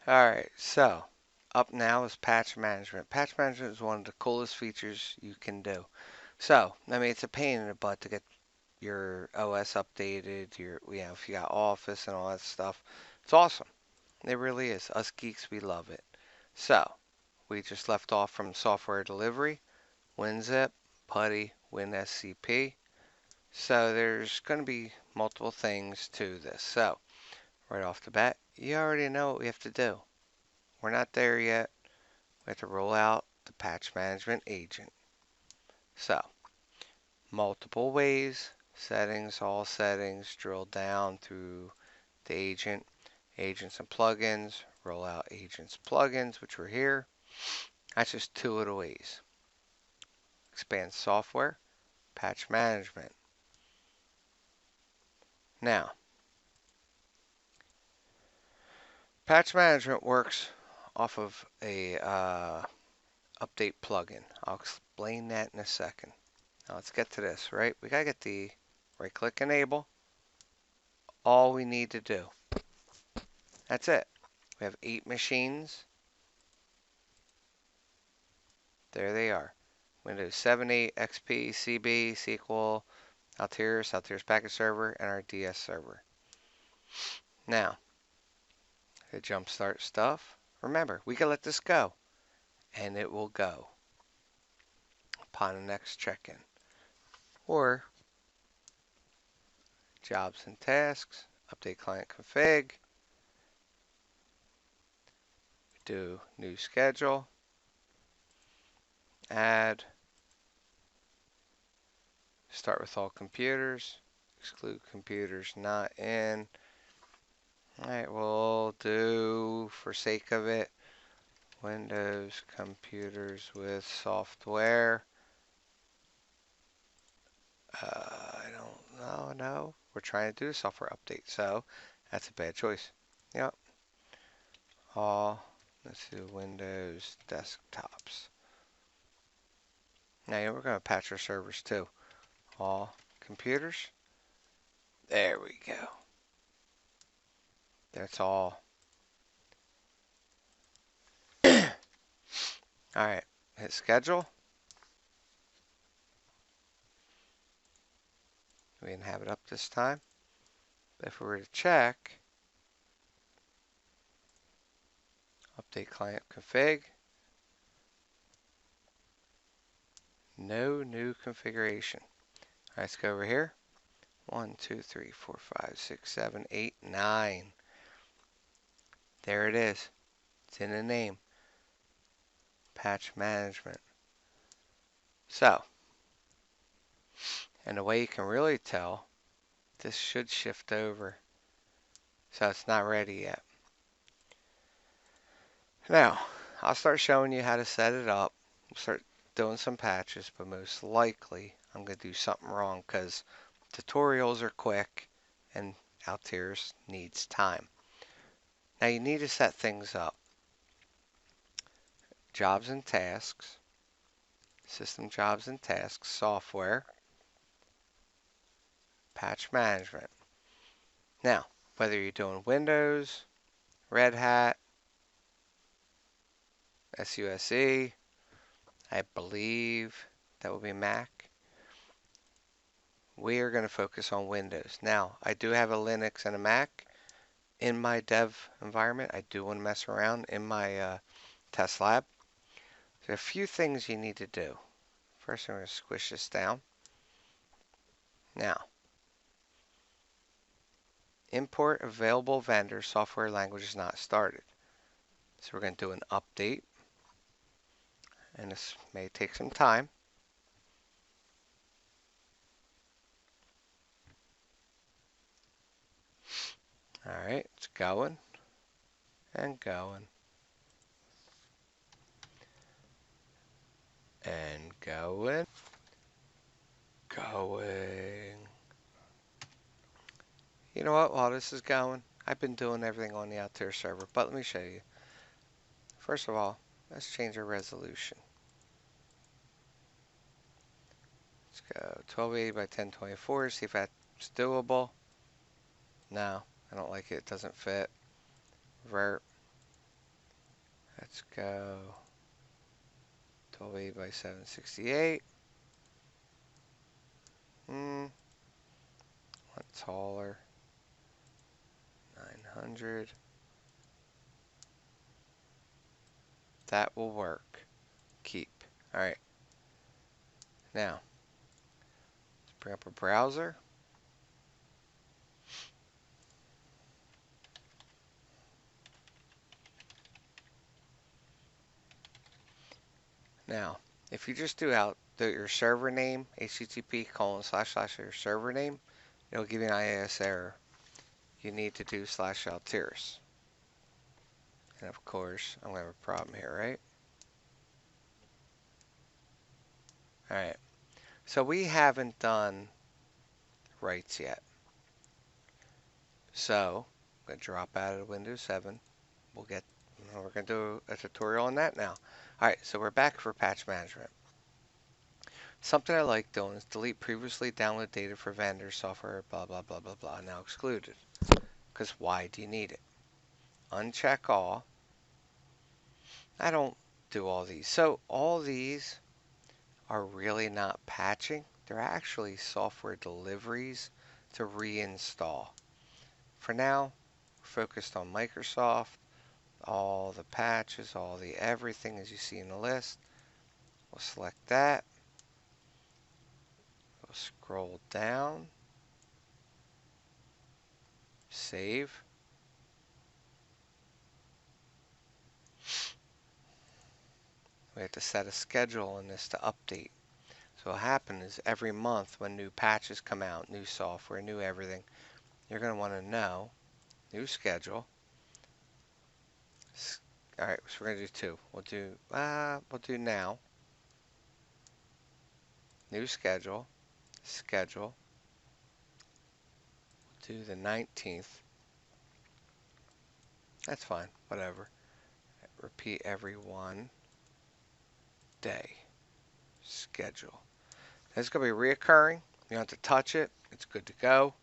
Alright, so up now is patch management. Patch management is one of the coolest features you can do. So, I mean, it's a pain in the butt to get your OS updated, if you got Office and all that stuff. It's awesome. It really is. Us geeks, we love it. So, we just left off from software delivery, WinZip, PuTTY, WinSCP. So, there's going to be multiple things to this. So, right off the bat, you already know what we have to do. We're not there yet. We have to roll out the patch management agent. So, multiple ways, settings, all settings, drill down through the agent, agents and plugins, roll out agents plugins, which are here. That's just two of the ways. Expand software, patch management. Now, patch management works off of a update plugin. I'll explain that in a second. Now let's get to this, right? We gotta get the right click enable. All we need to do. That's it. We have 8 machines. There they are. Windows 7, 8, XP, CB, SQL, Altiris, Altiris Package Server, and our DS server. Now, to jumpstart stuff, remember, we can let this go, and it will go upon the next check-in. Or, jobs and tasks, update client config, do new schedule, add, start with all computers, exclude computers not in. Alright, we'll do, for sake of it, Windows computers with software. I don't know, no. We're trying to do a software update, so that's a bad choice. Yep. All, let's do Windows desktops. Now we're going to patch our servers too. All computers. There we go. That's all. Alright, hit schedule. We didn't have it up this time. But if we were to check, update client config, no new configuration. Alright, let's go over here. 1, 2, 3, 4, 5, 6, 7, 8, 9. There it is. It's in the name. Patch management. So, and the way you can really tell, this should shift over. So it's not ready yet. Now, I'll start showing you how to set it up. We'll start doing some patches, but most likely I'm going to do something wrong because tutorials are quick and Altiris needs time. Now you need to set things up. Jobs and tasks, system jobs and tasks, software, patch management. Now, whether you're doing Windows, Red Hat, SUSE, I believe that will be Mac. We are going to focus on Windows. Now, I do have a Linux and a Mac in my dev environment. I do want to mess around in my test lab. There are a few things you need to do. First, I'm going to squish this down. Now, import available vendor software language is not started. So we're going to do an update. And this may take some time. Alright, it's going and going and going. You know what, while this is going, I've been doing everything on the Altiris server, but let me show you. First of all, let's change our resolution. Let's go 1280 by 1024, see if that's doable. No, I don't like it, it doesn't fit. Revert. Let's go 1280 by 768. One taller. 900. That will work. Keep. Alright. Now, let's bring up a browser. Now, if you just do out your server name, http:// your server name, it'll give you an IIS error. You need to do /Altiris. And of course, I'm going to have a problem here, right? Alright. So we haven't done writes yet. So, I'm going to drop out of Windows 7. We're going to do a tutorial on that now. Alright, so we're back for patch management. Something I like doing is delete previously downloaded data for vendor software, blah, blah, blah, blah, blah, now excluded. Because why do you need it? Uncheck all. I don't do all these. So all these are really not patching. They're actually software deliveries to reinstall. For now, we're focused on Microsoft. All the patches, all the everything as you see in the list. We'll select that. We'll scroll down. Save. We have to set a schedule on this to update. So what happens is every month when new patches come out, new software, new everything, you're going to want to know, new schedule. Alright, so we're going to do two. We'll do now. New schedule. Schedule. We'll do the 19th. That's fine, whatever. Repeat every 1 day. Schedule. This is going to be reoccurring. You don't have to touch it. It's good to go.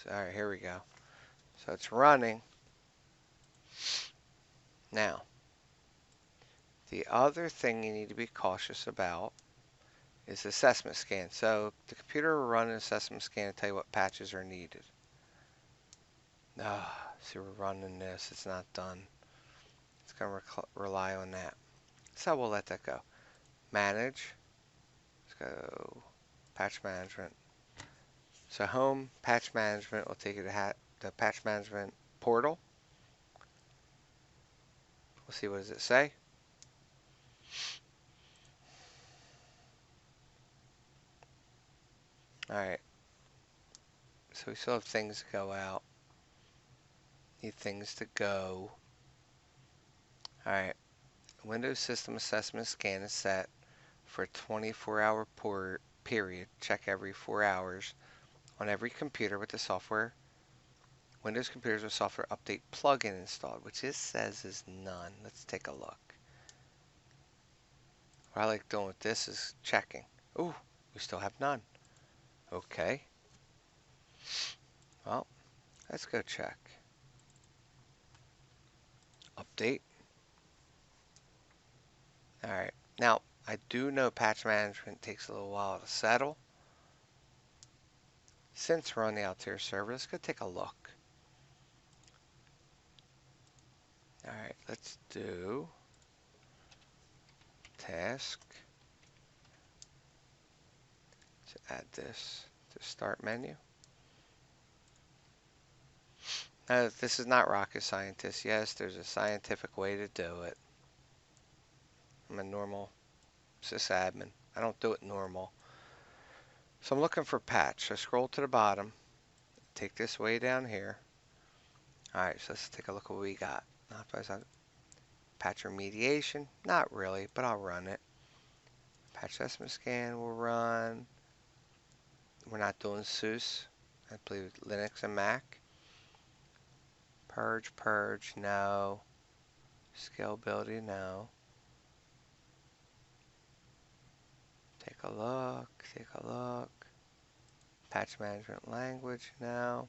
Alright, here we go. So it's running. Now, the other thing you need to be cautious about is assessment scan. So the computer will run an assessment scan and tell you what patches are needed. See, we're running this. It's not done. It's going to rely on that. So we'll let that go. Manage. Let's go patch management. So home patch management will take you to the patch management portal. We'll see, what does it say? Alright. So we still have things to go out. Need things to go. Alright. Windows System Assessment Scan is set for a 24-hour period. Check every 4 hours on every computer with the software. Windows computers with software update plugin installed, which it says is none. Let's take a look. What I like doing with this is checking. Ooh, we still have none. Okay. Well, let's go check. Update. Alright. Now, I do know patch management takes a little while to settle. Since we're on the Altiris server, let's go take a look. Alright, let's do task. Let's add this to start menu. Now, this is not rocket scientist. Yes, there's a scientific way to do it. I'm a normal sysadmin. I don't do it normal. So I'm looking for patch. So scroll to the bottom. Take this way down here. Alright, so let's take a look at what we got. Patch remediation. Not really, but I'll run it. Patch assessment scan will run. We're not doing SUS. I believe Linux and Mac. Purge, no. Scalability, no. Take a look, take a look. Patch management language now.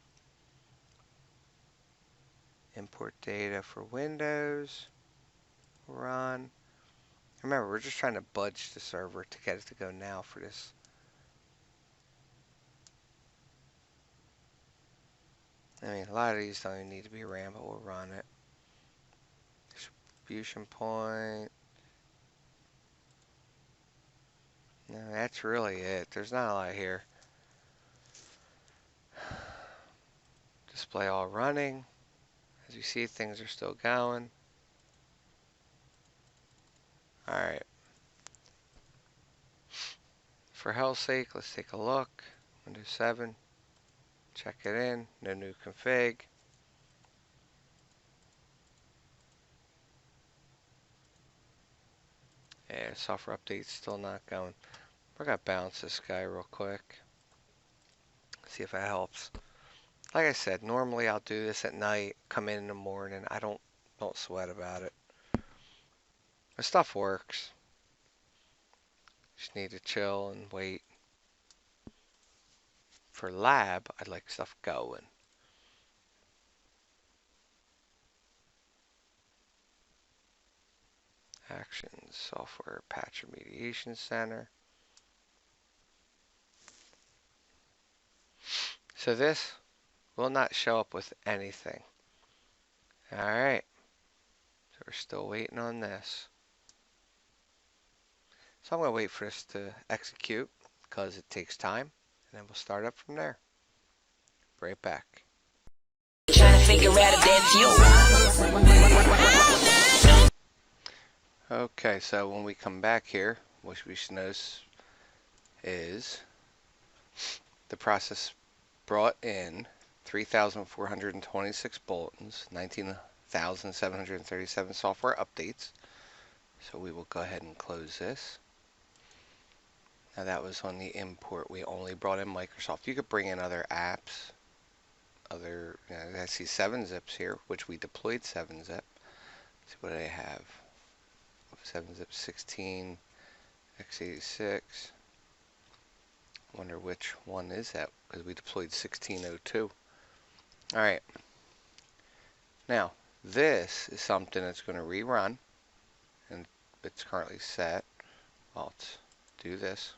Import data for Windows. Run. Remember, we're just trying to budge the server to get it to go now for this. I mean, a lot of these don't even need to be ran, but we'll run it. Distribution point. No, that's really it. There's not a lot here. Display all running. As you see, things are still going. Alright. For hell's sake, let's take a look. Windows 7. Check it in. No new config. Yeah, software update's still not going. We're gonna bounce this guy real quick. See if that helps. Like I said, normally I'll do this at night, come in the morning. I don't sweat about it. The stuff works. Just need to chill and wait. For lab, I'd like stuff going. Actions, software, patch remediation center. So this will not show up with anything. Alright. So we're still waiting on this. So I'm going to wait for this to execute because it takes time. And then we'll start up from there. Right back. Trying to figure out if that's you. Okay, so when we come back here, what we should notice is the process brought in 3,426 bulletins, 19,737 software updates. So we will go ahead and close this. Now that was on the import. We only brought in Microsoft. You could bring in other apps. I see 7-zips here, which we deployed 7-zip. See what I have. 7-zip 16, x86. Wonder which one is that, because we deployed 1602. Alright. Now, this is something that's going to rerun, and it's currently set. Well, let's do this.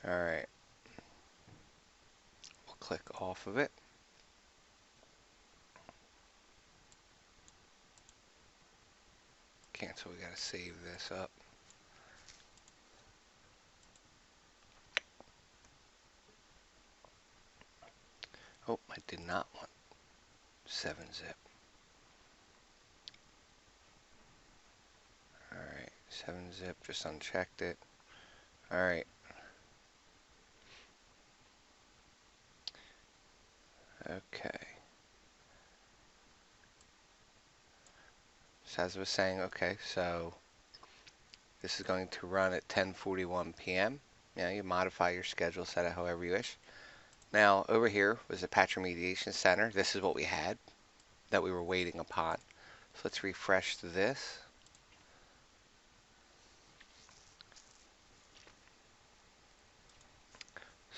Alright. We'll click off of it. Cancel, we gotta save this up. Oh, I did not want 7-zip. Alright, 7-zip, just unchecked it. Alright. Okay. So as I was saying, okay, so this is going to run at 10:41 p.m. You modify your schedule, set it however you wish. Now, over here was the Patch Remediation Center. This is what we had that we were waiting upon. So let's refresh this.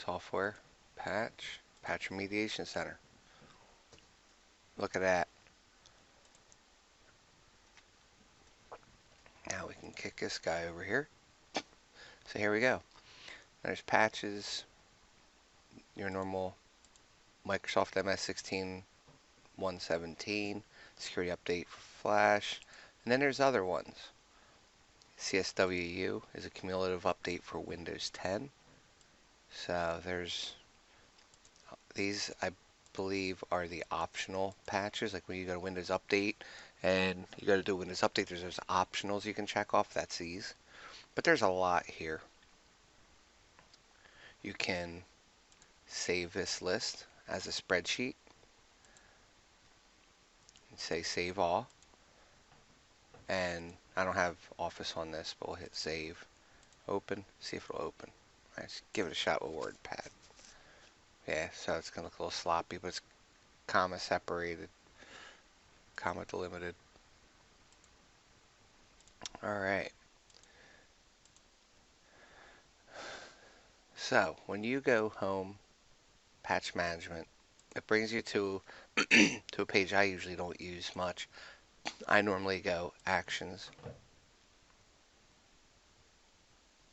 Software, Patch Remediation Center. Look at that. Now we can kick this guy over here. So here we go. There's patches, your normal Microsoft MS16 117, security update for Flash, and then there's other ones. CSWU is a cumulative update for Windows 10. So there's these, I believe, are the optional patches. Like when you go to Windows Update and you go to do Windows Update, there's those optionals you can check off. That's these. But there's a lot here. You can save this list as a spreadsheet and say save all. And I don't have Office on this, but we'll hit save. Open. See if it'll open. Let's give it a shot with WordPad. Yeah, so it's going to look a little sloppy, but it's comma separated, comma delimited. Alright. So when you go home, patch management, it brings you to to a page I usually don't use much. I normally go actions,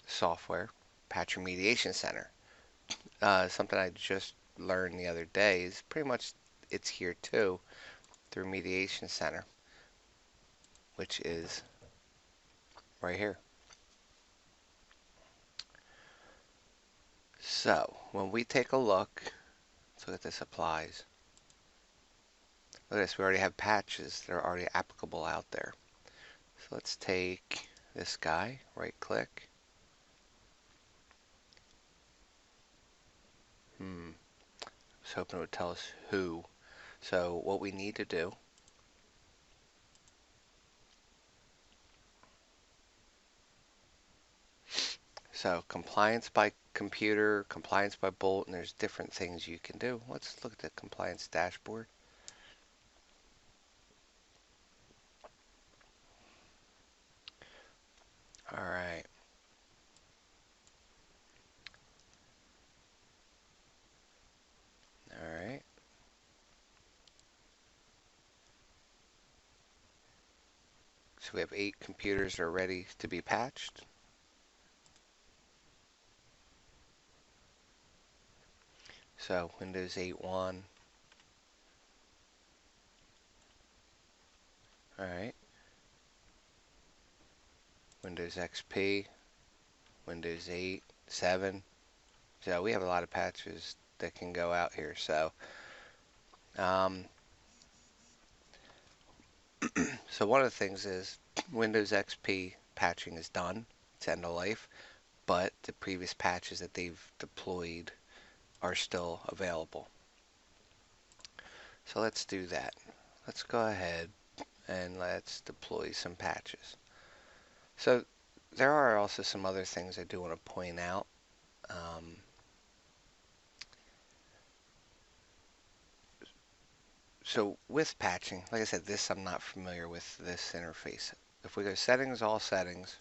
software, patch remediation center. Something I just learned the other day is pretty much it's here too, the remediation center, which is right here. So when we take a look, let's look at this applies. Look at this, we already have patches that are already applicable out there. So let's take this guy, right click. I was hoping it would tell us who. So what we need to do, so compliance by computer, compliance by bolt, and there's different things you can do. Let's look at the compliance dashboard. All right. All right. So we have 8 computers that are ready to be patched. So Windows 8.1. All right. Windows XP, Windows 8, 7. So we have a lot of patches that can go out here. So, um, so one of the things is Windows XP patching is done. It's end of life, but the previous patches that they've deployed are still available. So let's do that. Let's go ahead and let's deploy some patches. So there are also some other things I do want to point out. Um, so with patching, like I said, this I'm not familiar with this interface. If we go settings, all settings,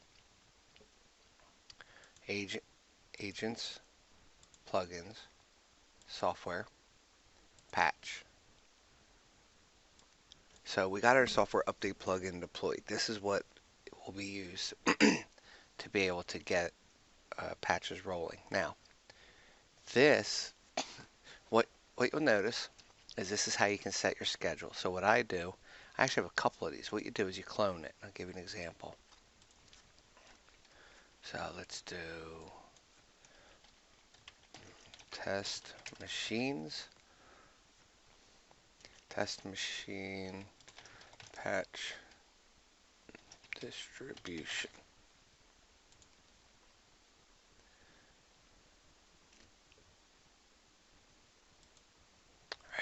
agent, agents, plugins, software, patch. So we got our software update plugin deployed. This is what will be used to be able to get patches rolling. Now, this, what what you'll notice is this is how you can set your schedule. So what I do, I actually have a couple of these. What you do is you clone it. I'll give you an example. So let's do test machines, test machine, patch distribution.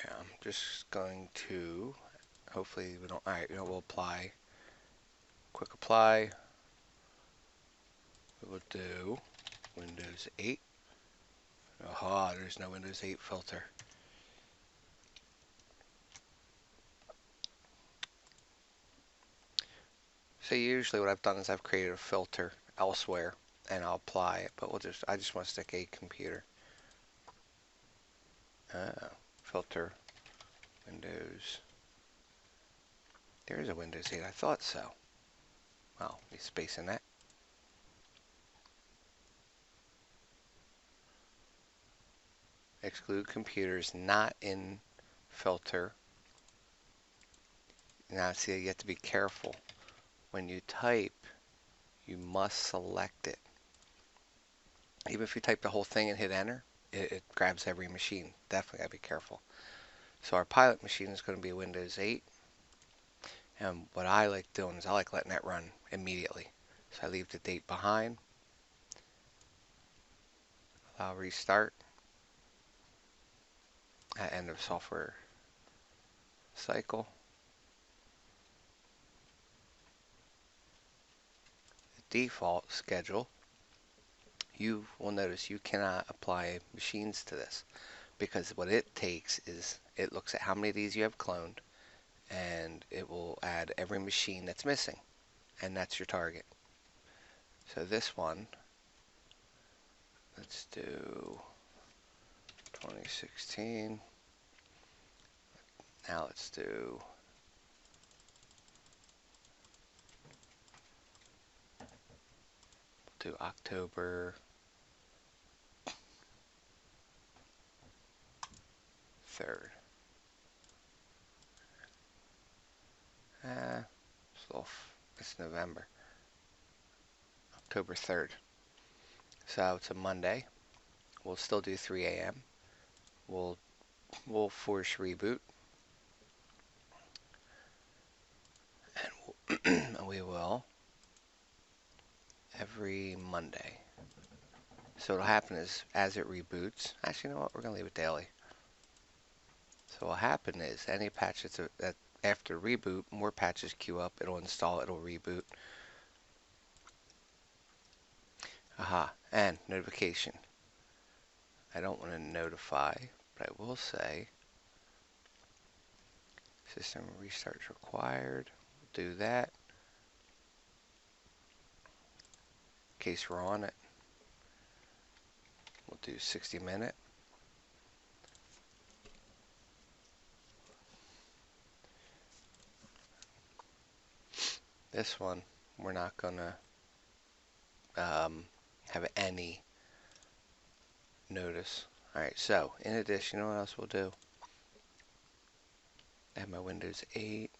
I'm just going to, hopefully we don't, all right, we'll apply, quick apply. We will do Windows 8. Aha, there's no Windows 8 filter. So usually what I've done is I've created a filter elsewhere and I'll apply it, but I just want to stick a computer. Filter, Windows. There's a Windows 8, I thought so. Well, need space in that. Exclude computers not in filter. Now see, you have to be careful. When you type, you must select it. Even if you type the whole thing and hit enter, it grabs every machine. Definitely gotta be careful. So our pilot machine is going to be Windows 8. And what I like doing is I like letting that run immediately. So I leave the date behind. I'll restart at end of software cycle. The default schedule, you will notice you cannot apply machines to this because what it takes is it looks at how many of these you have cloned and it will add every machine that's missing, and that's your target. So this one, let's do 2016. Now let's do October 3rd. It's November. October 3rd. So it's a Monday. We'll still do 3 a.m. We'll we'll force reboot, and we will every Monday. So what'll happen is as it reboots. Actually, you know what? We're gonna leave it daily. So what'll happen is any patch that after reboot, more patches queue up. It'll install. It'll reboot. Aha, and notification. I don't want to notify, but I will say system restarts required. We'll do that in case we're on it. We'll do 60-minute. This one, we're not gonna have any notice. Alright, so in addition, you know what else we'll do? I have my Windows 8.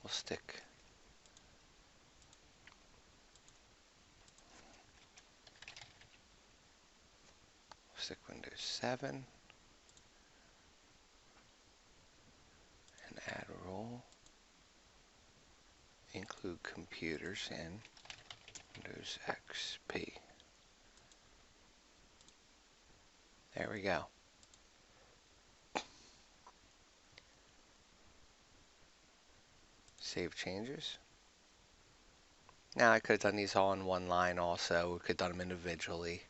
We'll stick Windows 7 and add a rule. Include computers in Windows XP. There we go. Save changes. Now I could have done these all in one line also. We could have done them individually.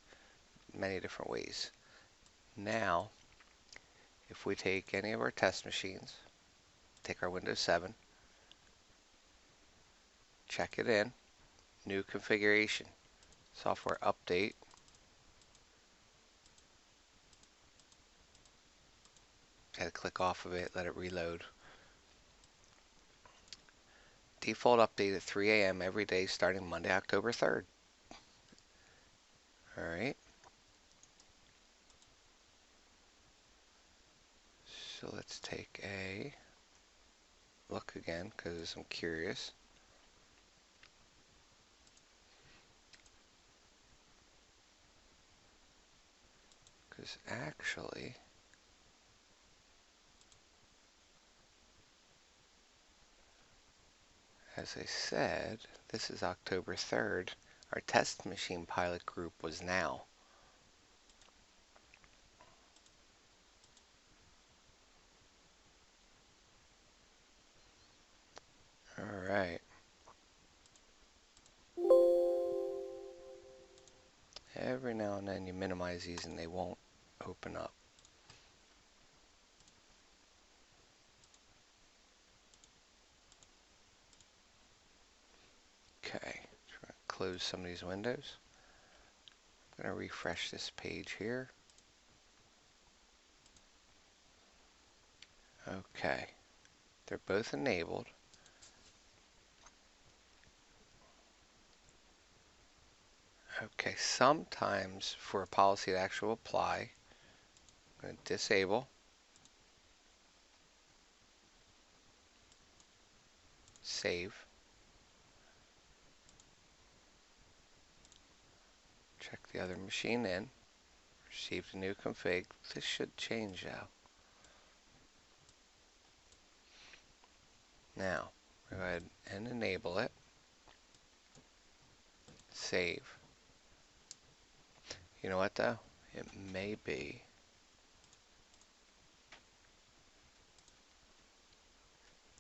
Many different ways. Now, if we take any of our test machines, take our Windows 7, check it in, new configuration, software update, had to click off of it, let it reload. Default update at 3 a.m. every day starting Monday, October 3rd. Alright. So let's take a look again because I'm curious. Because actually, as I said, this is October 3rd. Our test machine pilot group was now. Alright. Every now and then you minimize these and they won't open up. Okay, close some of these windows. I'm going to refresh this page here. Okay, they're both enabled. Okay, sometimes for a policy to actually apply, I'm going to disable, save, check the other machine in, received a new config. This should change now. Now, go ahead and enable it, save. You know what though? It may be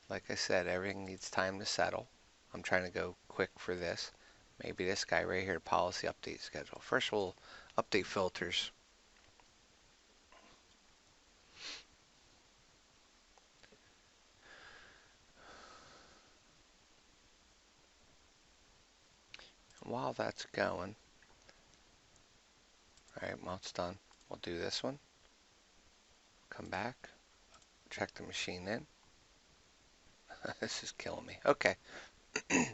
like I said, everything needs time to settle. I'm trying to go quick for this. Maybe this guy right here, policy update schedule. First we'll update filters. And while that's going, Alright, well it's done. We'll do this one. Come back. Check the machine in. This is killing me. Okay,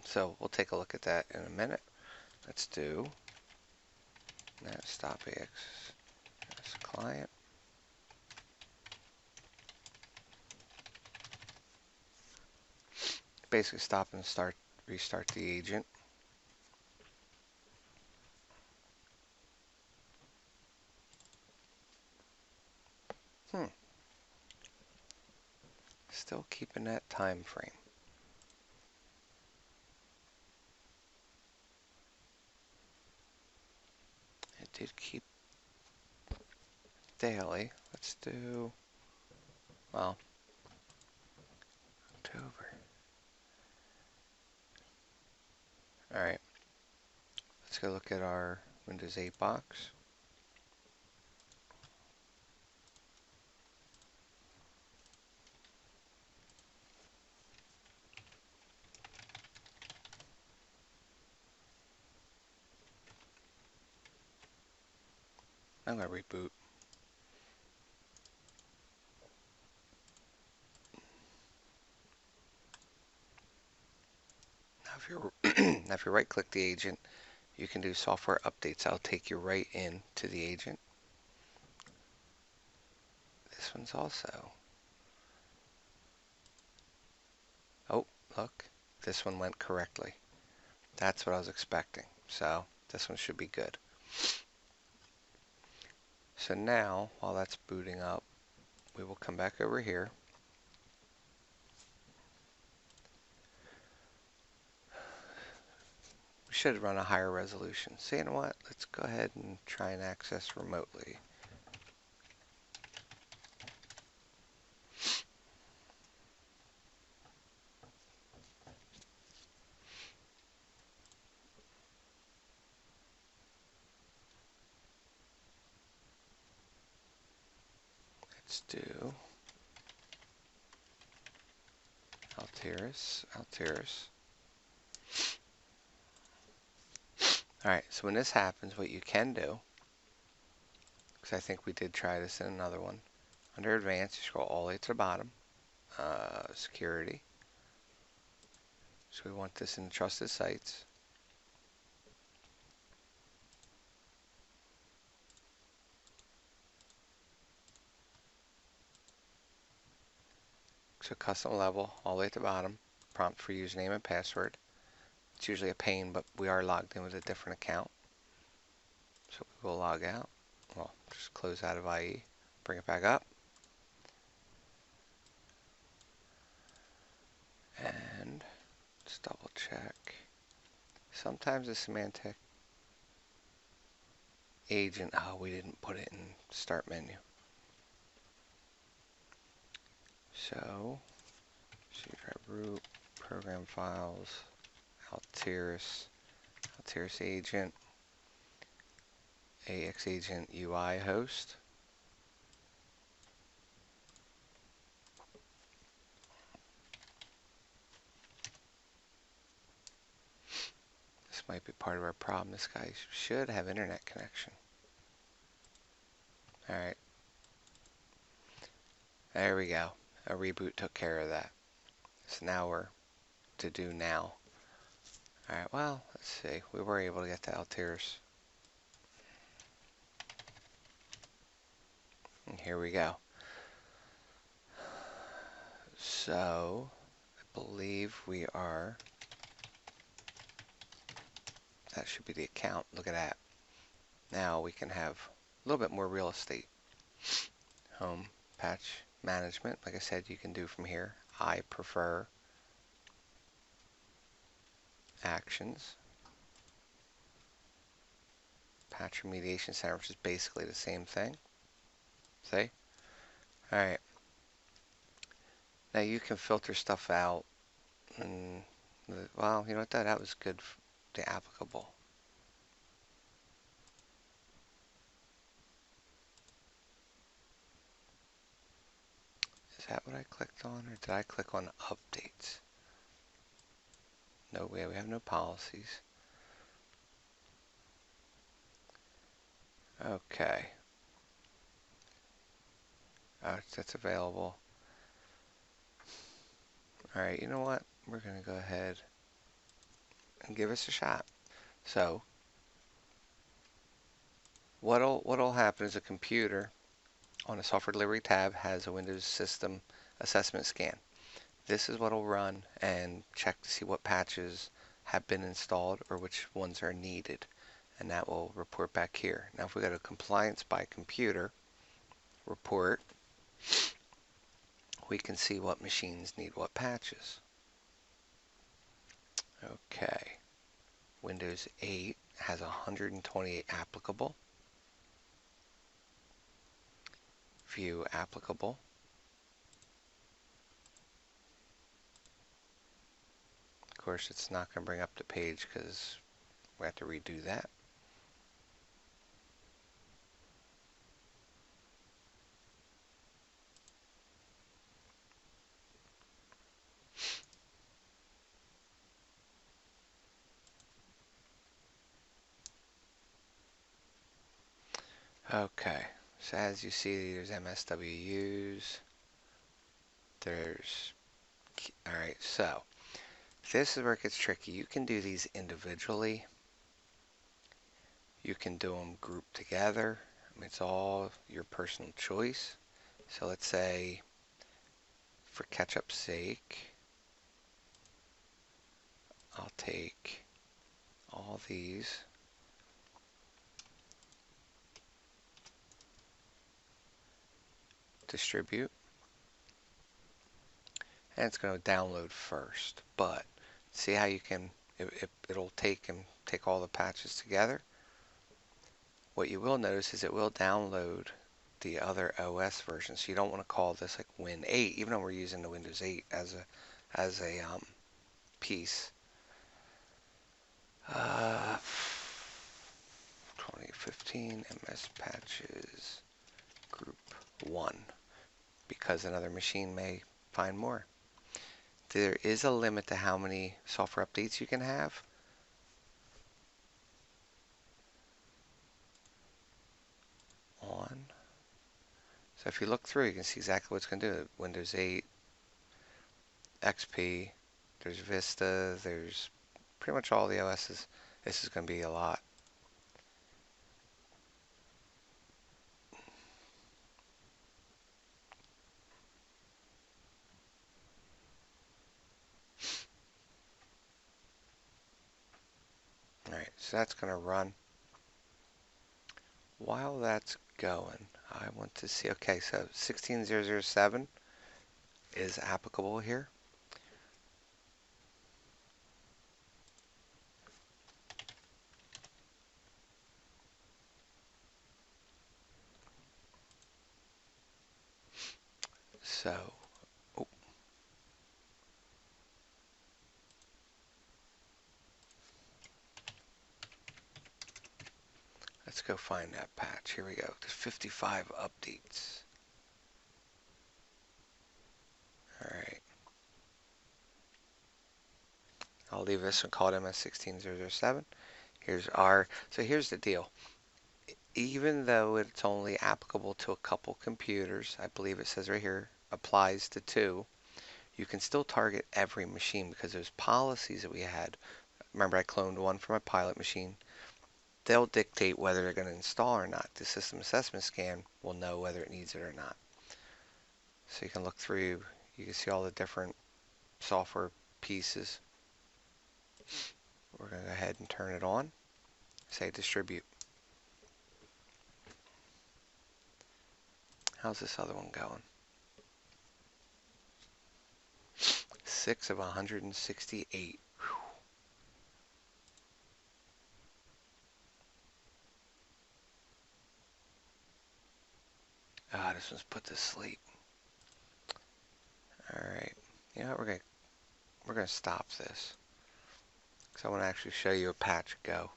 so we'll take a look at that in a minute. Let's do that stop AX client. Basically stop and restart the agent. Still keeping that time frame. It did keep daily. Let's do, well, October. Alright, let's go look at our Windows 8 box. I'm going to reboot. Now if you right click the agent, you can do software updates. That'll take you right in to the agent. This one's also. Oh, look. This one went correctly. That's what I was expecting. So this one should be good. So now, while that's booting up, we will come back over here. We should run a higher resolution. So you know what? Let's go ahead and try and access remotely. Let's do Altiris. Alright, so when this happens, what you can do, because I think we did try this in another one, under Advanced, you scroll all the way to the bottom, Security. So we want this in Trusted Sites. So custom level, all the way at the bottom, prompt for username and password. It's usually a pain, but we are logged in with a different account. So we will log out. Well, just close out of IE, bring it back up. And let's double check. Sometimes the semantic agent, oh, we didn't put it in start menu. So, C drive root, program files, Altiris agent, AX agent UI host. This might be part of our problem. This guy should have internet connection. Alright. There we go. A reboot took care of that. So now we're to do now. Alright, well, let's see. We were able to get to Altiris. And here we go. So, I believe we are, that should be the account. Look at that. Now we can have a little bit more real estate. Home, patch management. Like I said, you can do from here. I prefer actions. Patch remediation center, which is basically the same thing. See? Alright. Now you can filter stuff out. And, well, you know what? That was good. The applicable. Is that what I clicked on, or did I click on updates? No, we have no policies. Okay. That's available. All right, you know what? We're going to go ahead and give us a shot. So, what'll happen is a computer on a software delivery tab has a Windows system assessment scan. This is what'll run and check to see what patches have been installed or which ones are needed. And that will report back here. Now, if we go to compliance by computer report, we can see what machines need what patches. Okay. Windows 8 has 128 applicable. View applicable. Of course, it's not going to bring up the page because we have to redo that. Okay, so as you see, there's MSWUs. There's, alright, so this is where it gets tricky. You can do these individually. You can do them grouped together. I mean, it's all your personal choice. So let's say, for catch-up's sake, I'll take all these, distribute, and it's going to download first. But see how you can, it'll take all the patches together. What you will notice is it will download the other OS version. So you don't want to call this like Win 8, even though we're using the Windows 8 as a piece. 2015 MS patches group 1, because another machine may find more. There is a limit to how many software updates you can have. On. So if you look through, you can see exactly what it's going to do. Windows 8, XP, there's Vista, there's pretty much all the OSs. This is going to be a lot. Alright, so that's going to run. While that's going, I want to see, okay, so 16007 is applicable here. So, oh, let's go find that patch. Here we go. There's 55 updates. Alright. I'll leave this one called MS16007. Here's our, so here's the deal. Even though it's only applicable to a couple computers, I believe it says right here, applies to 2, you can still target every machine because there's policies that we had. Remember, I cloned one for my pilot machine. They'll dictate whether they're going to install or not. The system assessment scan will know whether it needs it or not. So you can look through, you can see all the different software pieces. We're going to go ahead and turn it on. Say distribute. How's this other one going? 6 of 168. Ah, this one's put to sleep. Alright. You know what, we're gonna stop this. Because I want to actually show you a patch go.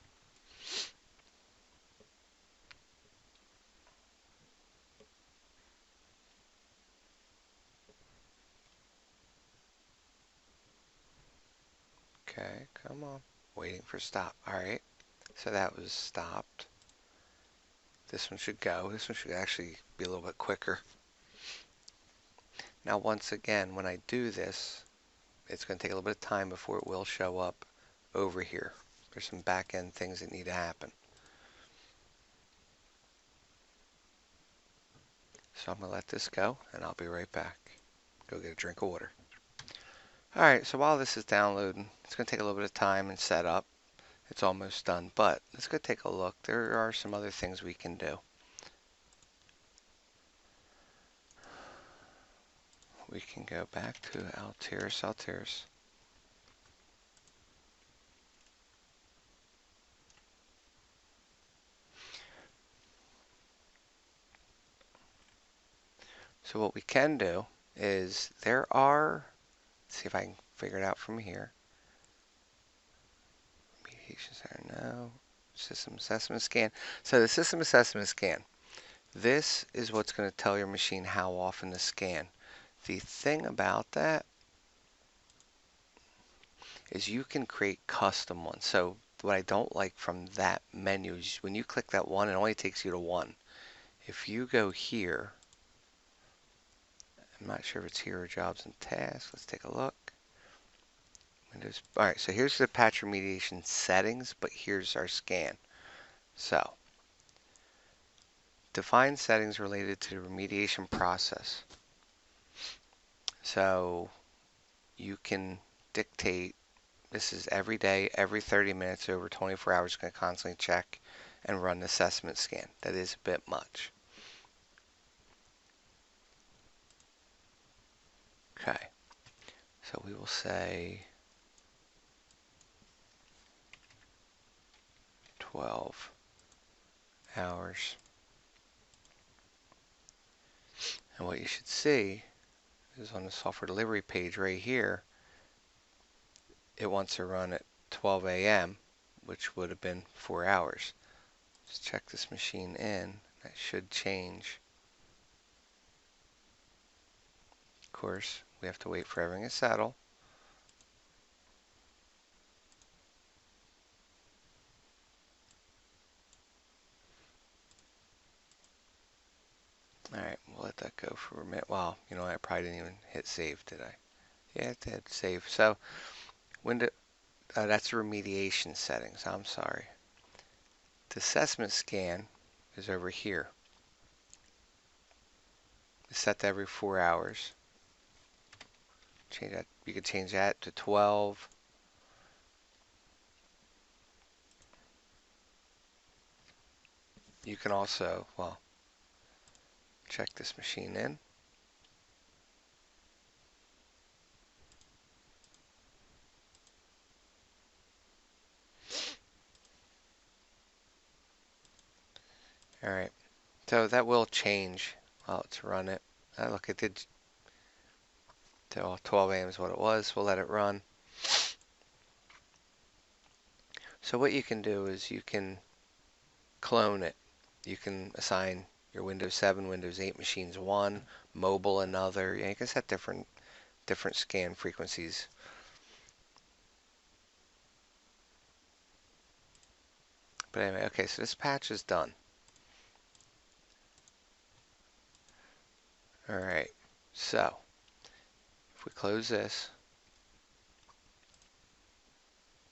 Okay, come on. Waiting for stop. Alright. So that was stopped. This one should go. This one should actually be a little bit quicker. Now, once again, when I do this, it's going to take a little bit of time before it will show up over here. There's some back end things that need to happen. So I'm going to let this go, and I'll be right back. Go get a drink of water. Alright, so while this is downloading, it's going to take a little bit of time and set up. It's almost done, but let's go take a look. There are some other things we can do. We can go back to Altiris. So what we can do is let's see if I can figure it out from here. Remediation center, no. System assessment scan. So the system assessment scan, this is what's going to tell your machine how often to scan. The thing about that is you can create custom ones. So what I don't like from that menu is when you click that one, it only takes you to one. If you go here, I'm not sure if it's here or jobs and tasks. Let's take a look. Windows. All right, so here's the patch remediation settings, but here's our scan. So define settings related to the remediation process. So you can dictate, this is every day, every 30 minutes, over 24 hours, going to constantly check and run the assessment scan. That is a bit much. Okay, so we will say 12 hours. And what you should see is on the software delivery page right here, it wants to run at 12 a.m., which would have been 4 hours. Let's check this machine in. That should change. Of course, we have to wait for everything to settle. Alright, we'll let that go for a minute. Well, you know, I probably didn't even hit save, did I? Yeah, it did. Save. So, that's the remediation settings. I'm sorry. The assessment scan is over here. It's set to every 4 hours. Change that. You could change that to 12. You can also, well, check this machine in. Alright, so that will change while it's run it. Look, it did till 12 a.m. is what it was. We'll let it run. So what you can do is you can clone it. You can assign your Windows 7, Windows 8 machines one, mobile another. You can set different scan frequencies. But anyway, okay, so this patch is done. Alright, so if we close this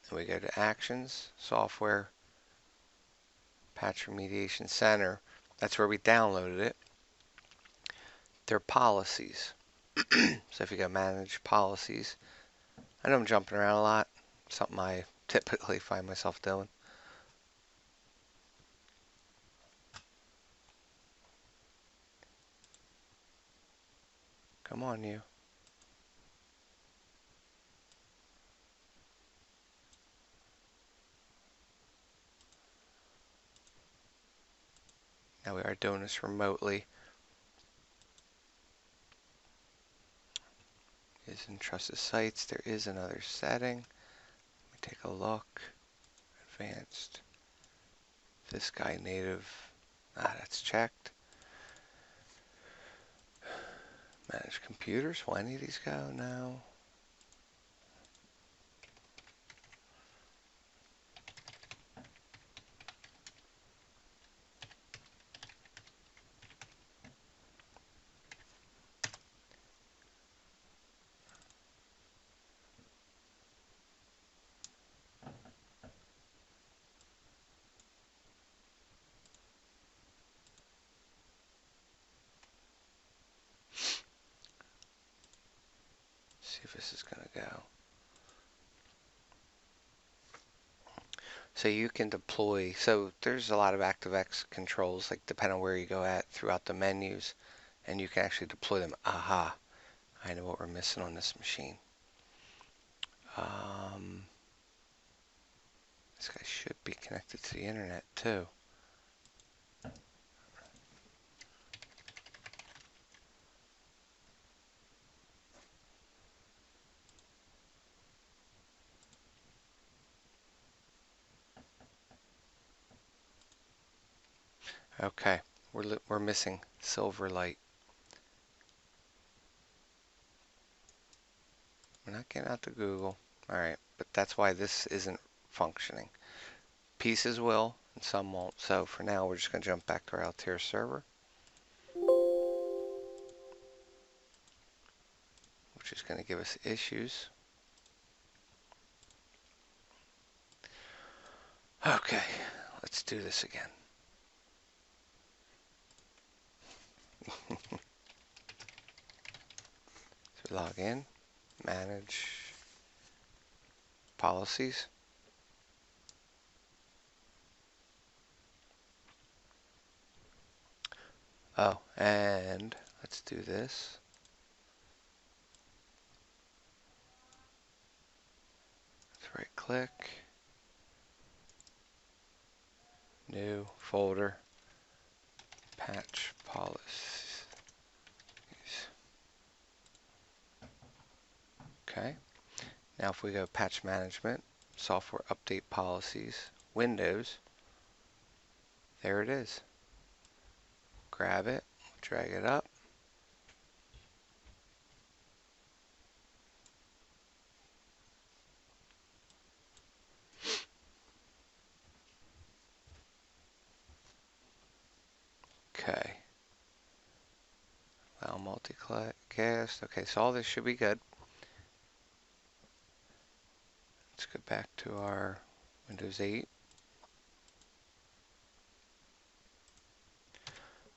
and we go to Actions, Software, Patch Remediation Center, that's where we downloaded it. There are policies. So if you go Manage Policies, I know I'm jumping around a lot, something I typically find myself doing. Come on, you. Now we are doing this remotely. Is in trusted sites. There is another setting. Let me take a look. Advanced. This guy native. That's checked. Manage computers. Will any of these go? No. See if this is going to go. So you can deploy, so there's a lot of ActiveX controls, like depending on where you go at throughout the menus, and you can actually deploy them. Aha, I know what we're missing on this machine. This guy should be connected to the internet too. Okay, we're missing Silverlight. We're not getting out to Google. All right, but that's why this isn't functioning. Pieces will, and some won't. So for now, we're just going to jump back to our Altiris server, which is going to give us issues. Okay, let's do this again. So log in, manage policies. Oh, and let's do this. Let's right click, new folder, patch policies. Okay, now if we go patch management, software update policies, Windows, there it is. Grab it, drag it up. Okay. Allow multicast. Okay, so all this should be good. Let's go back to our Windows 8.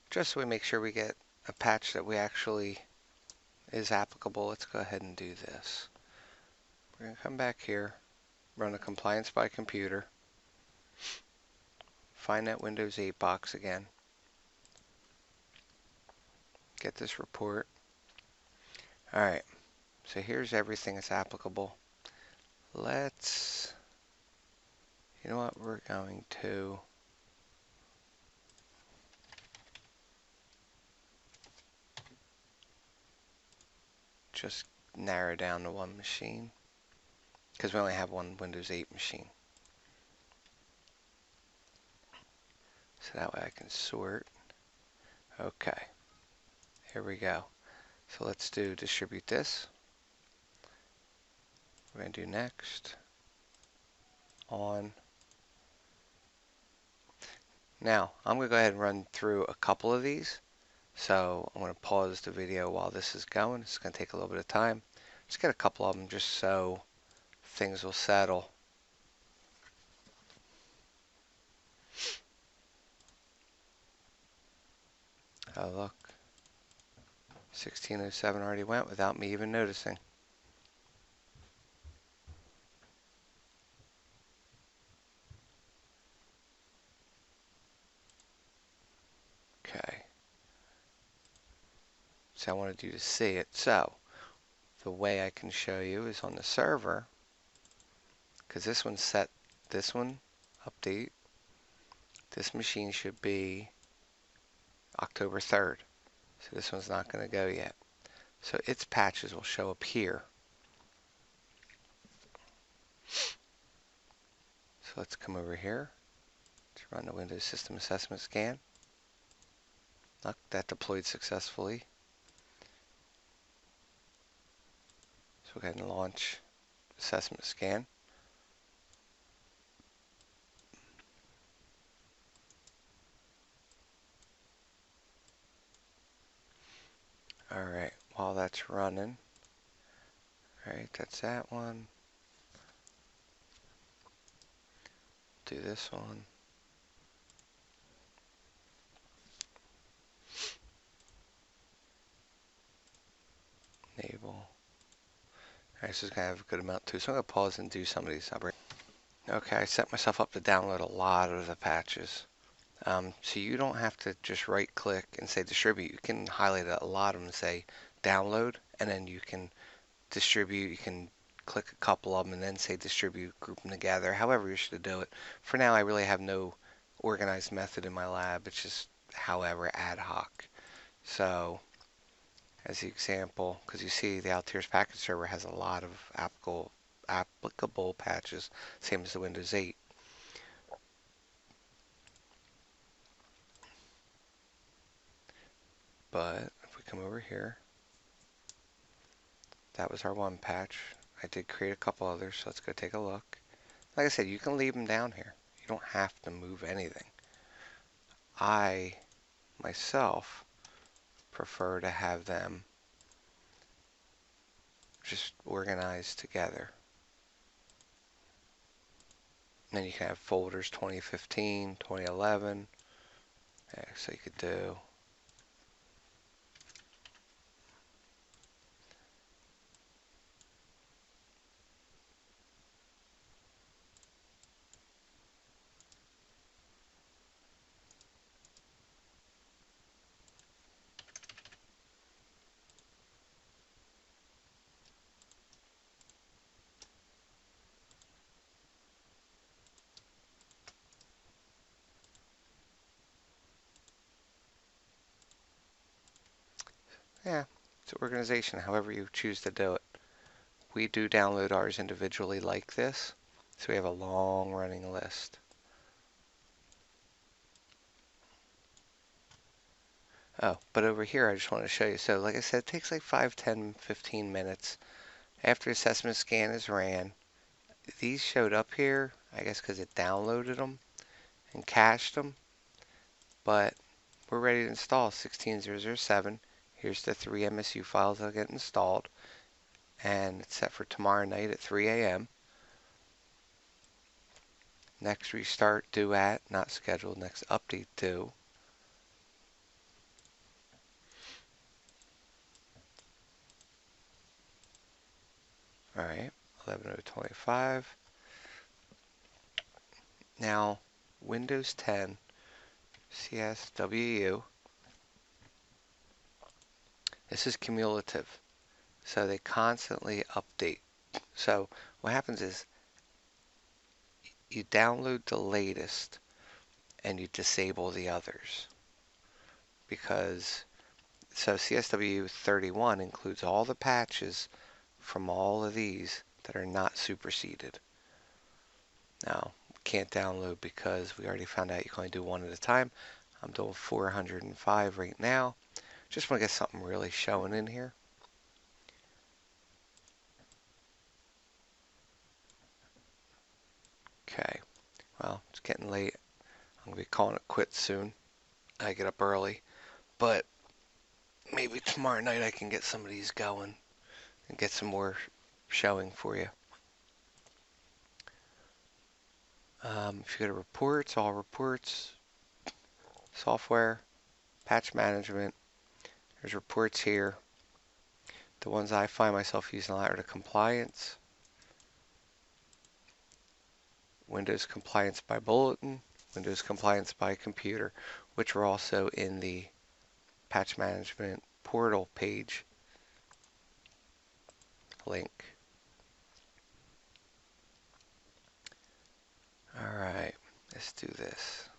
Just so we make sure we get a patch that we actually is applicable, let's go ahead and do this. We're going to come back here, run a compliance by computer, find that Windows 8 box again, get this report. Alright, so here's everything that's applicable. Let's, you know what, we're going to just narrow down to one machine, because we only have one Windows 8 machine. So that way I can sort. Okay, here we go. So let's do distribute this. We're going to do next. On. Now, I'm going to go ahead and run through a couple of these. So I'm going to pause the video while this is going. It's going to take a little bit of time. Just get a couple of them just so things will settle. Oh, look. 1607 already went without me even noticing. Okay. So I wanted you to see it. So the way I can show you is on the server, because this one's set, this one, update. This machine should be October 3rd. So this one's not going to go yet. So its patches will show up here. So let's come over here to run the Windows System Assessment Scan. Look, that deployed successfully. So we'll go ahead and launch Assessment Scan. Alright, while that's running, alright, that's that one. Do this one. Enable. Alright, so it's gonna have a good amount too. So I'm gonna pause and do some of these. Okay, I set myself up to download a lot of the patches. So you don't have to just right click and say distribute. You can highlight a lot of them and say download, and then you can distribute. You can click a couple of them and then say distribute, group them together, however you should do it. For now, I really have no organized method in my lab. It's just however ad hoc. So as the example, because you see the Altiris package server has a lot of applicable patches, same as the Windows 8. But if we come over here, that was our one patch. I did create a couple others, so let's go take a look. Like I said, you can leave them down here. You don't have to move anything. I, myself, prefer to have them just organized together. And then you can have folders 2015, 2011. Yeah, so you could do yeah, it's organization, however you choose to do it. We do download ours individually like this, so we have a long running list. Oh, but over here I just want to show you. So like I said, it takes like 5, 10, 15 minutes. After assessment scan is ran, these showed up here, I guess because it downloaded them and cached them, but we're ready to install 16007. Here's the 3 MSU files that'll get installed, and it's set for tomorrow night at 3 a.m. Next restart due at, not scheduled, next update due. Alright, 11025. Now, Windows 10 CSWU, this is cumulative, so they constantly update. So what happens is you download the latest and you disable the others, because so CSW 31 includes all the patches from all of these that are not superseded. Now, can't download because we already found out you can only do one at a time. I'm doing 405 right now. Just want to get something really showing in here. Okay, well, it's getting late. I'm going to be calling it quits soon. I get up early, but maybe tomorrow night I can get some of these going and get some more showing for you. If you go to reports, all reports, software, patch management, there's reports here. The ones I find myself using a lot are the compliance, Windows compliance by bulletin, Windows compliance by computer, which are also in the patch management portal page link. Alright, let's do this.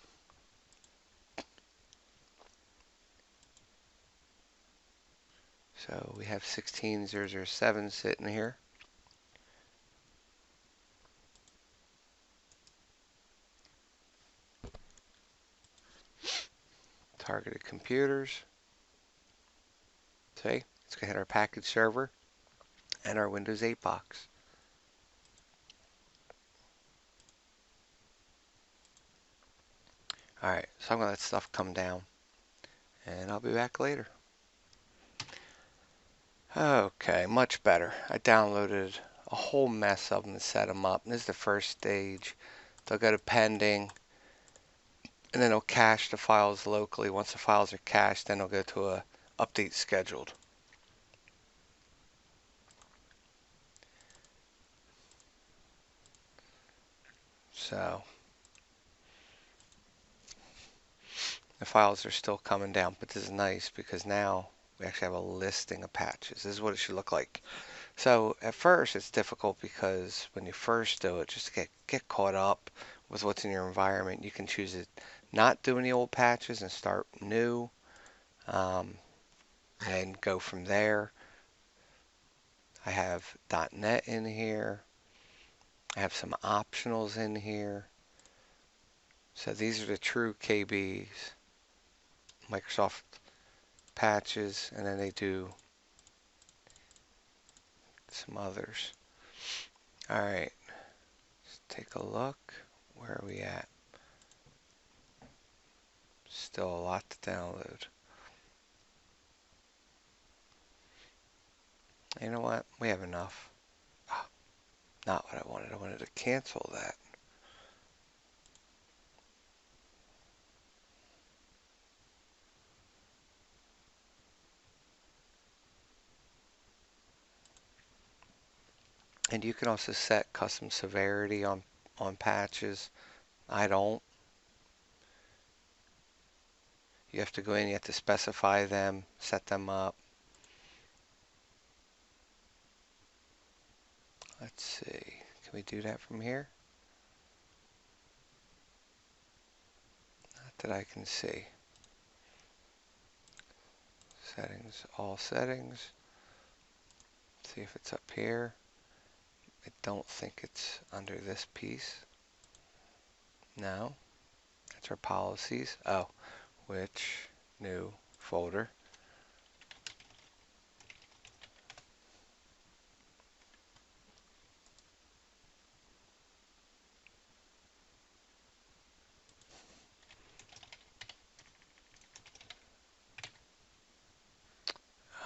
So we have 16007 sitting here. Targeted computers. See, it's going to hit our package server and our Windows 8 box. Alright, so I'm going to let stuff come down, and I'll be back later. Okay, much better. I downloaded a whole mess of them and set them up. And this is the first stage. They'll go to pending, and then they'll cache the files locally. Once the files are cached, then they'll go to a update scheduled. So the files are still coming down, but this is nice because now we actually have a listing of patches. This is what it should look like. So at first it's difficult because when you first do it, just to get caught up with what's in your environment, you can choose to not do any old patches and start new, and go from there. I have .NET in here. I have some optionals in here. So these are the true KBs, Microsoft patches, and then they do some others. All right, let's take a look. Where are we at? Still a lot to download. You know what? We have enough. Oh, not what I wanted. I wanted to cancel that. And you can also set custom severity on patches. I don't. You have to go in, you have to specify them, set them up. Let's see. Can we do that from here? Not that I can see. Settings, all settings. See if it's up here. I don't think it's under this piece. No. That's our policies. Oh, which new folder?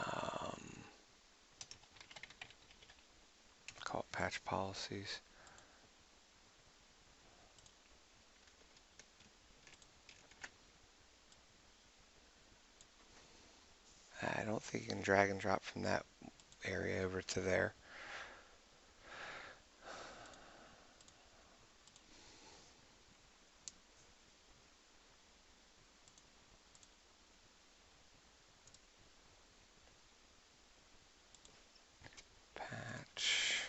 Um, Call it patch policies. I don't think you can drag and drop from that area over to there. Patch.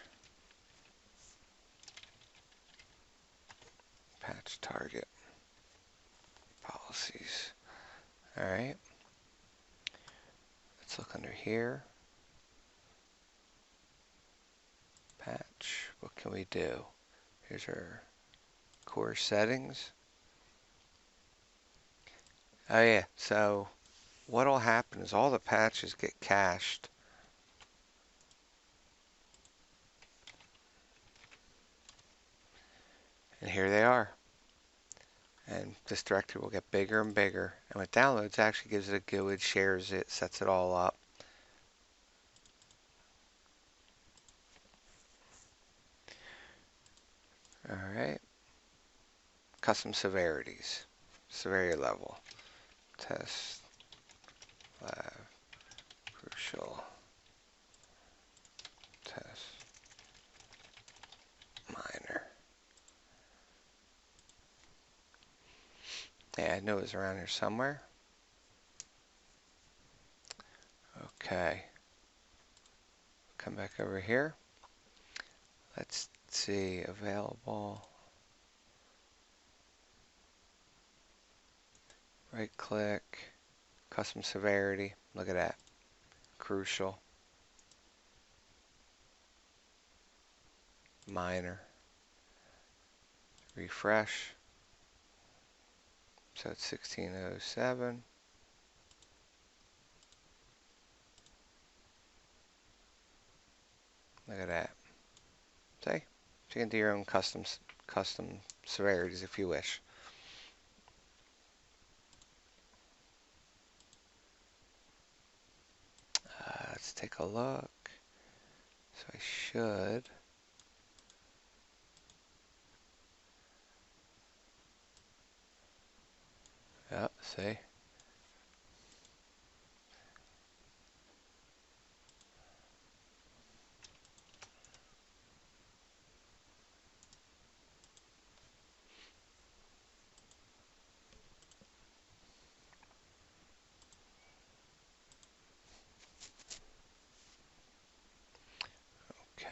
Patch target. Policies. Alright. Let's look under here. Patch. What can we do? Here's our core settings. Oh yeah, so what'll happen is all the patches get cached. And here they are. And this directory will get bigger and bigger. And with downloads, it actually gives it a GUID, shares it, sets it all up. Alright. Custom severities. Severity level. Test. Lab. Crucial. Test. Minor. Yeah, I knew it was around here somewhere. Okay. Come back over here. Let's see. Available. Right click. Custom severity. Look at that. Crucial. Minor. Refresh. So it's 1607. Look at that. See? So you can do your own custom severities if you wish. Let's take a look. So I should. Yep, see?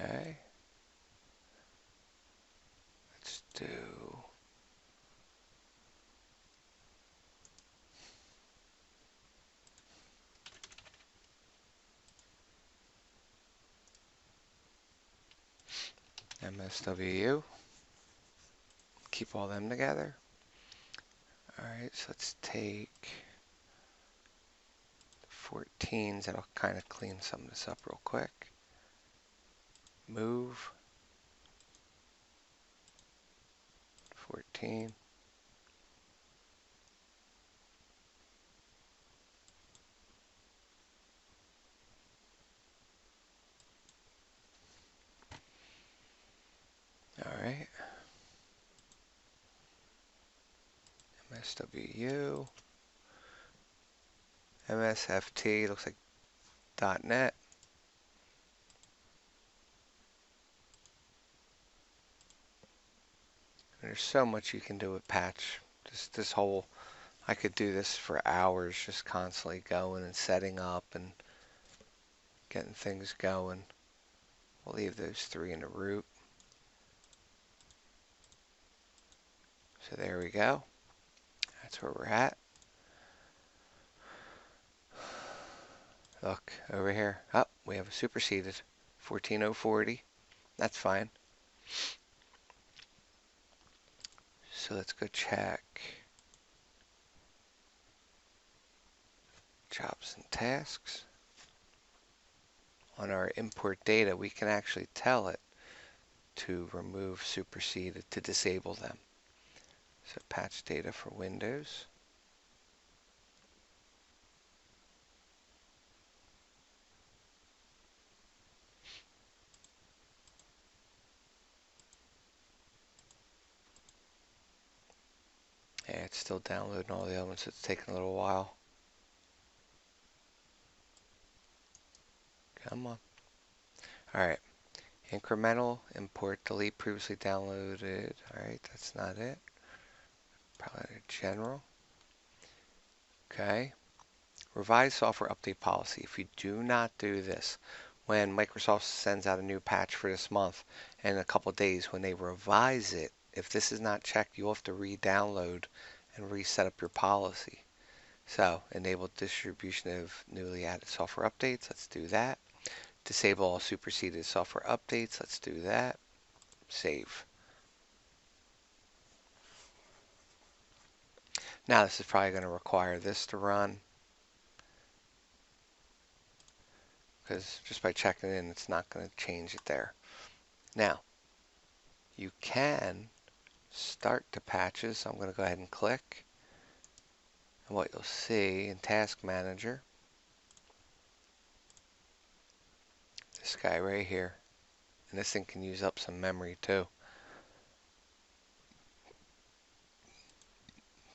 Okay. Let's do MSWU. Keep all them together. Alright, so let's take 14s. That'll kind of clean some of this up real quick. Move 14. Alright. MSWU. MSFT looks like .NET. There's so much you can do with patch. Just this whole, I could do this for hours, just constantly going and setting up and getting things going. We'll leave those 3 in the root. So there we go. That's where we're at. Look over here. Oh, we have a superseded 14040. That's fine. So let's go check jobs and tasks. On our import data, we can actually tell it to remove superseded, to disable them. So patch data for Windows. Yeah, it's still downloading all the elements. It's taking a little while. Come on. Alright. Incremental, import, delete previously downloaded. Alright, that's not it. Probably general. Okay. Revise software update policy. If you do not do this, when Microsoft sends out a new patch for this month, and in a couple days when they revise it, if this is not checked, you'll have to re-download and reset up your policy. So, enable distribution of newly added software updates. Let's do that. Disable all superseded software updates. Let's do that. Save. Now this is probably going to require this to run, because just by checking in, it's not going to change it there. Now, you can start the patches. So I'm going to go ahead and click. And what you'll see in Task Manager, this guy right here, and this thing can use up some memory too.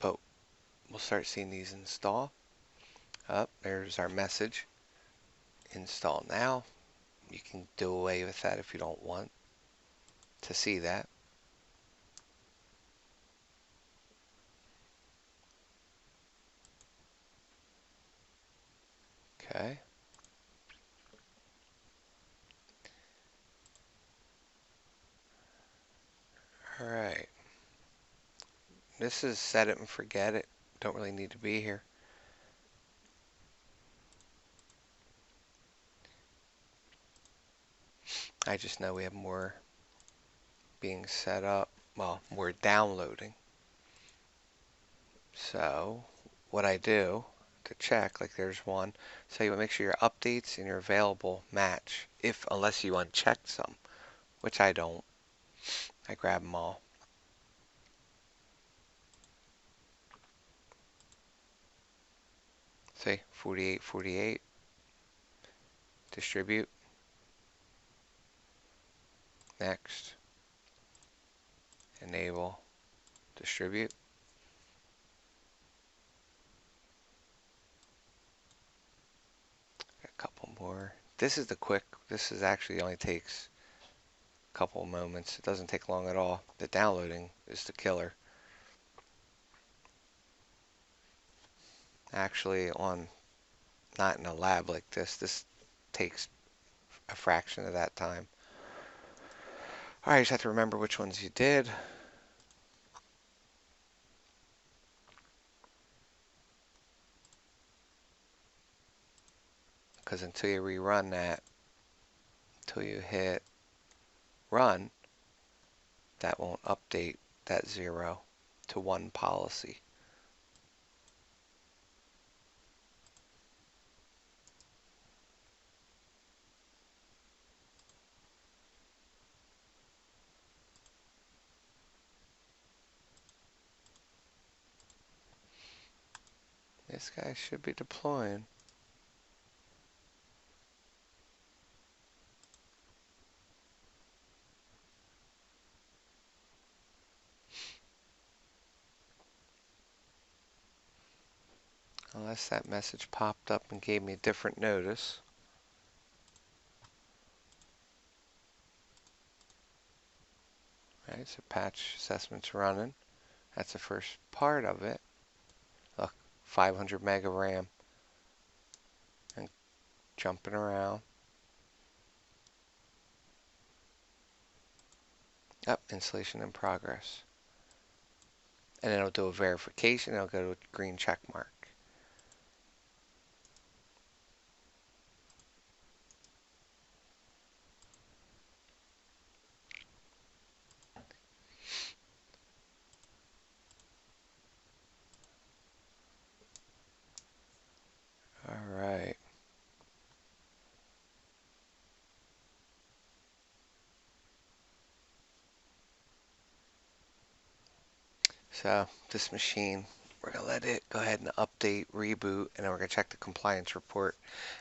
But we'll start seeing these install. Up, there's our message. Install now. You can do away with that if you don't want to see that. Okay. Alright. This is set it and forget it. Don't really need to be here. I just know we have more being set up. Well, more downloading. So, what I do to check, like there's one, so you make sure your updates and your available match, unless you unchecked some, which I don't. I grab them all. See, 4848, distribute, next, enable, distribute. Got a couple more. This is actually only takes a couple moments. It doesn't take long at all. The downloading is the killer. Actually, not in a lab like this takes a fraction of that time. All right, you just have to remember which ones you did. Because until you rerun that, until you hit run, that won't update that 0 to 1 policy. This guy should be deploying. Unless that message popped up and gave me a different notice. Right, so patch assessment's running. That's the first part of it. Look, 500 mega RAM and jumping around. Up, installation in progress. And then it'll do a verification. It'll go to a green check mark. All right. So this machine, we're going to let it go ahead and update, reboot, and then we're going to check the compliance report.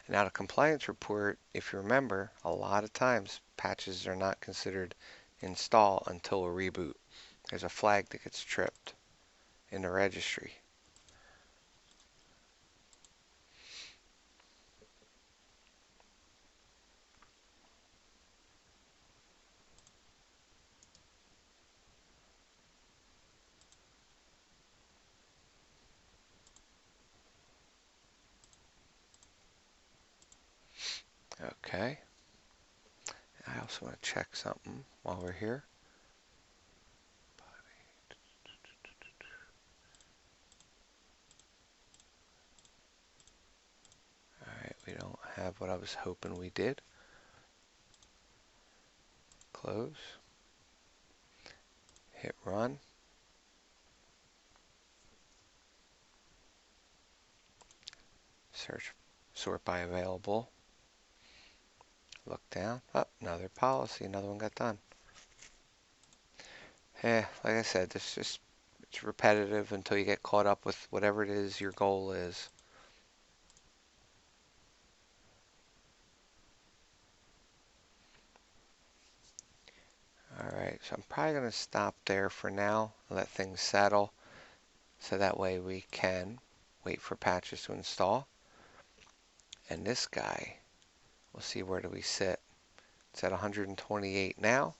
And now the compliance report, if you remember, a lot of times patches are not considered install until a reboot. There's a flag that gets tripped in the registry. Okay. I also want to check something while we're here. Alright, we don't have what I was hoping we did. Close. Hit run. Search, sort by available. Look down. Oh, another policy. Another one got done. Yeah, like I said, it's repetitive until you get caught up with whatever it is your goal is. Alright, so I'm probably going to stop there for now and let things settle. So that way we can wait for patches to install. And this guy, we'll see where do we sit. It's at 128 now.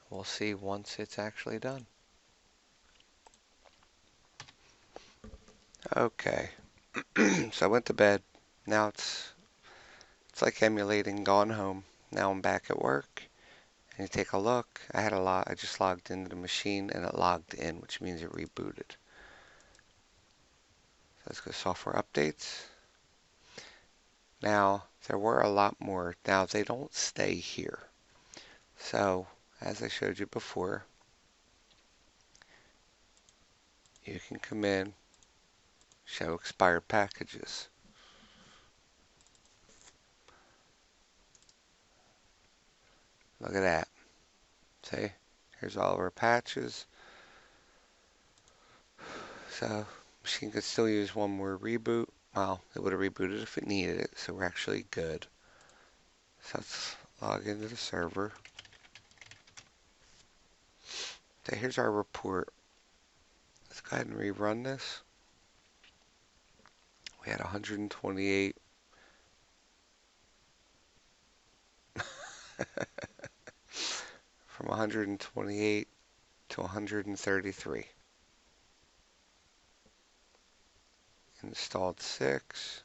We'll see once it's actually done. Okay, so I went to bed. Now it's like emulating Gone Home. Now I'm back at work. And you take a look. I just logged into the machine and it logged in, which means it rebooted. So let's go software updates. Now, there were a lot more. Now, they don't stay here. So, as I showed you before, you can come in, show expired packages. Look at that. See? Here's all of our patches. So, machine could still use one more reboot. Well, it would have rebooted if it needed it, so we're actually good. So let's log into the server. So here's our report. Let's go ahead and rerun this. We had 128. From 128 to 133. Installed 6.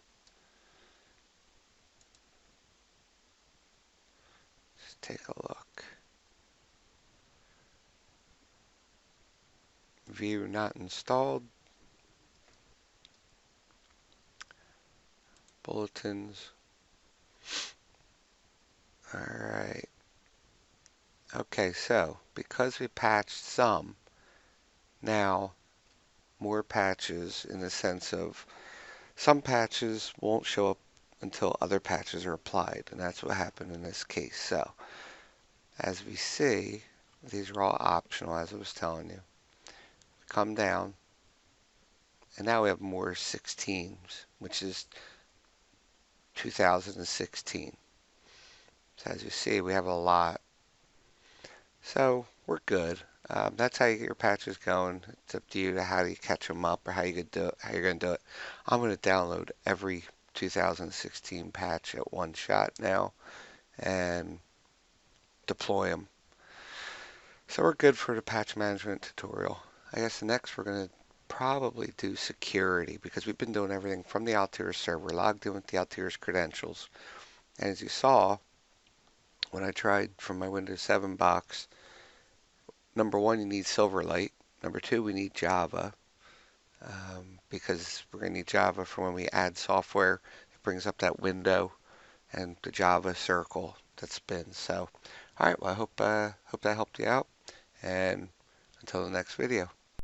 Let's take a look. View not installed. Bulletins. Alright. Okay, so because we patched some, now more patches in the sense of some patches won't show up until other patches are applied, and that's what happened in this case. So, as we see, these are all optional, as I was telling you. Come down, and now we have more 16s, which is 2016. So as you see, we have a lot. So we're good. That's how you get your patches going. It's up to you to how do you catch them up or how you could do it, how you're going to do it. I'm going to download every 2016 patch at one shot now and deploy them. So we're good for the patch management tutorial. I guess next we're going to probably do security because we've been doing everything from the Altiris server, logged in with the Altiris credentials. And as you saw, when I tried from my Windows 7 box, number one, you need Silverlight. Number two, we need Java because we're going to need Java for when we add software. It brings up that window and the Java circle that spins. So, all right, well, I hope that helped you out. And until the next video.